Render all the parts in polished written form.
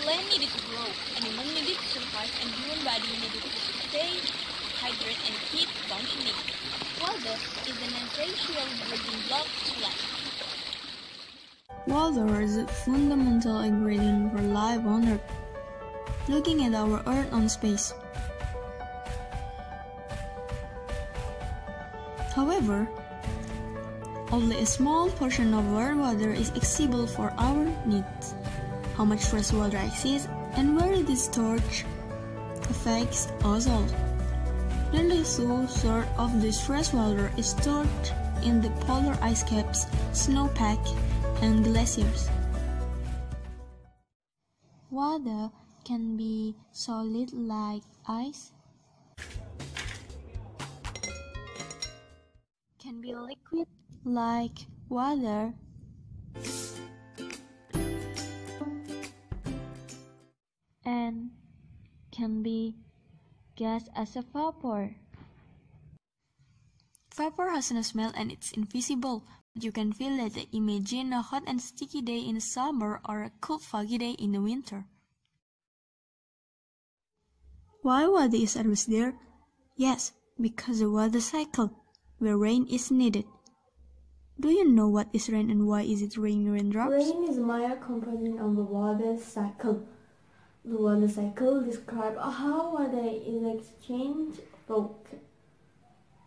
plant needed to grow, animal needed to survive, and human body needed to stay hydrated and keep functioning. Water is an essential building block to life. Water is a fundamental ingredient for life on Earth. Looking at our Earth on space. However, only a small portion of our water is accessible for our needs. How much fresh water exists and where it is stored affects us all. Nearly two-thirds of this fresh water is stored in the polar ice caps, snowpack, and glaciers. Water can be solid like ice, can be liquid like water, and can be gas as a vapor. Vapor has no smell and it's invisible, but you can feel it. Imagine a hot and sticky day in the summer or a cool foggy day in the winter. Why water is always there? Yes, because the water cycle, where rain is needed. Do you know what is rain and why is it raining raindrops? Rain is a minor component of the water cycle. The water cycle describes how water is exchanged through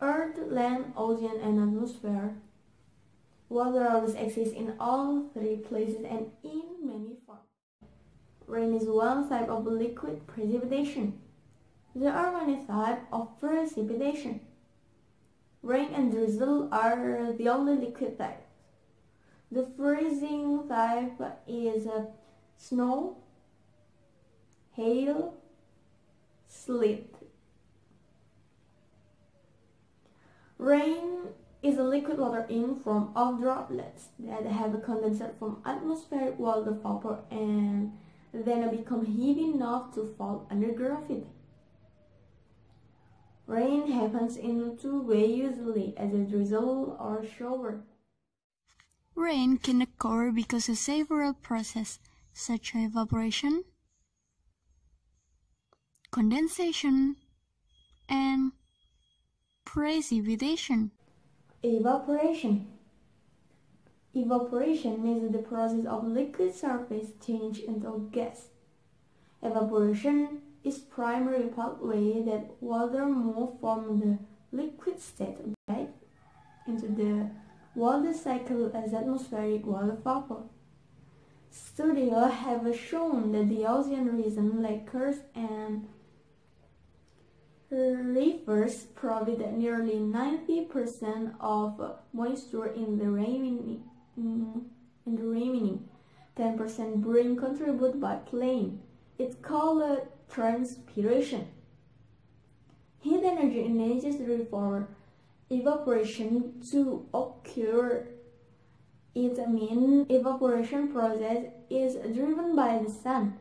earth, land, ocean, and atmosphere. Water always exists in all three places and in many forms. Rain is one type of liquid precipitation. There are many types of precipitation. Rain and drizzle are the only liquid types. The freezing type is snow, hail, sleet. Rain is a liquid water in form of droplets that have condensed from atmospheric water vapor and then become heavy enough to fall under gravity. Rain happens in two ways usually, as a drizzle or shower. Rain can occur because of several processes such as evaporation, condensation, and precipitation. Evaporation. Evaporation is the process of liquid surface change into gas. Evaporation is primary pathway that water moves from the liquid state back into the water cycle as atmospheric water vapor. Studies have shown that the ocean region, lakes and rivers provide nearly 90% of moisture in the remaining 10% being contributed by plane. It's called transpiration. Heat energy is necessary for evaporation to occur. It means evaporation process is driven by the sun.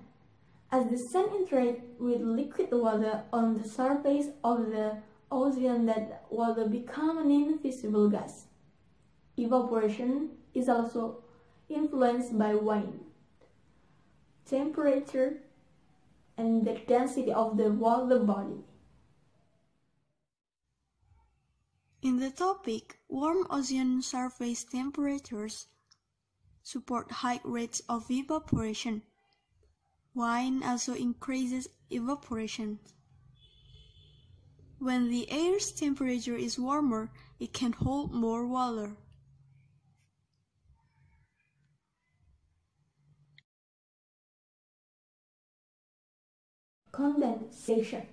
As the sun interacts with liquid water on the surface of the ocean, that water becomes an invisible gas. Evaporation is also influenced by wind, temperature, and the density of the water body. In the topic, warm ocean surface temperatures support high rates of evaporation. Wind also increases evaporation. When the air's temperature is warmer, it can hold more water. Condensation.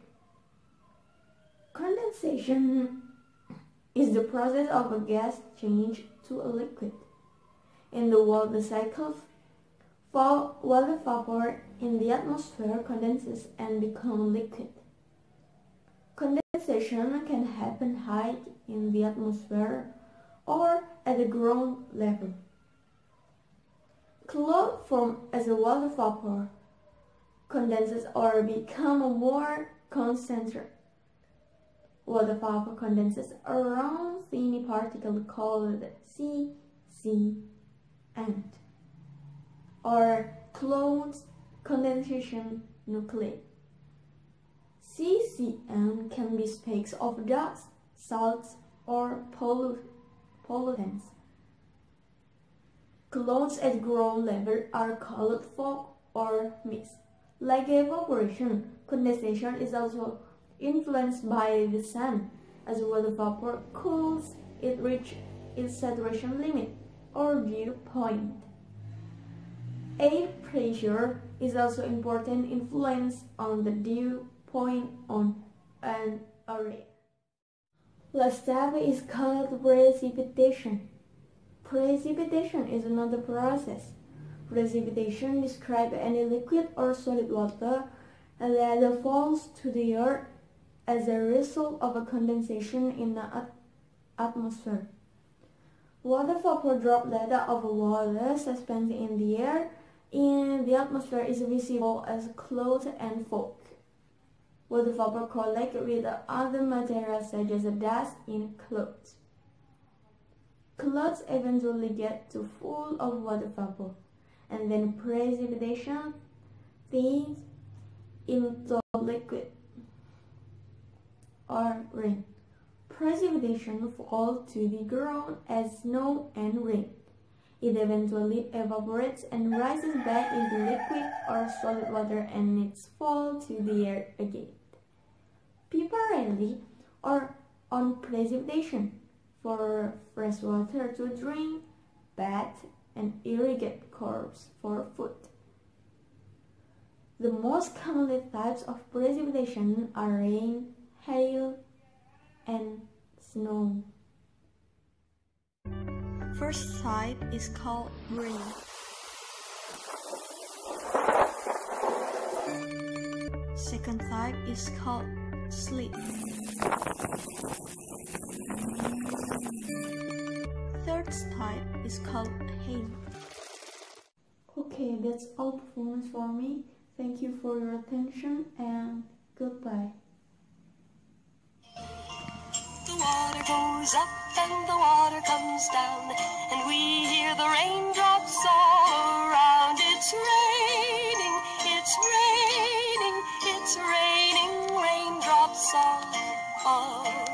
Condensation is the process of a gas change to a liquid. In the water cycle, water vapor in the atmosphere condenses and becomes liquid. Condensation can happen high in the atmosphere or at the ground level. Cloud forms as a water vapor, condenses or become more concentrated. Water vapor condenses around tiny particles called CCN, or clouds condensation nuclei. CCM can be specks of dust, salts, or pollutants. Clouds at ground level are called fog or mist. Like evaporation, condensation is also influenced by the sun. As water vapor cools, it reaches its saturation limit or dew point. Air pressure is also important influence on the dew point on an area. Last step is called precipitation. Precipitation is another process. Precipitation describes any liquid or solid water that falls to the earth as a result of a condensation in the atmosphere. Water vapor droplet of water suspended in the air in the atmosphere is visible as clouds and fog. Water vapor collects with other materials such as dust in clouds. Clouds eventually get too full of water vapor, and then precipitation thins into liquid or rain. Precipitation falls to the ground as snow and rain. It eventually evaporates and rises back into liquid or solid water and its fall to the air again. People rely on precipitation for fresh water to drink, bath, and irrigate crops for food. The most common types of precipitation are rain, hail, and snow. First type is called rain. Second type is called sleet. Third type is called hail. Okay, that's all performance for me. Thank you for your attention and goodbye. The water goes up and the water comes down, and we hear the raindrops all around. It's raining, it's raining, it's raining, raindrops all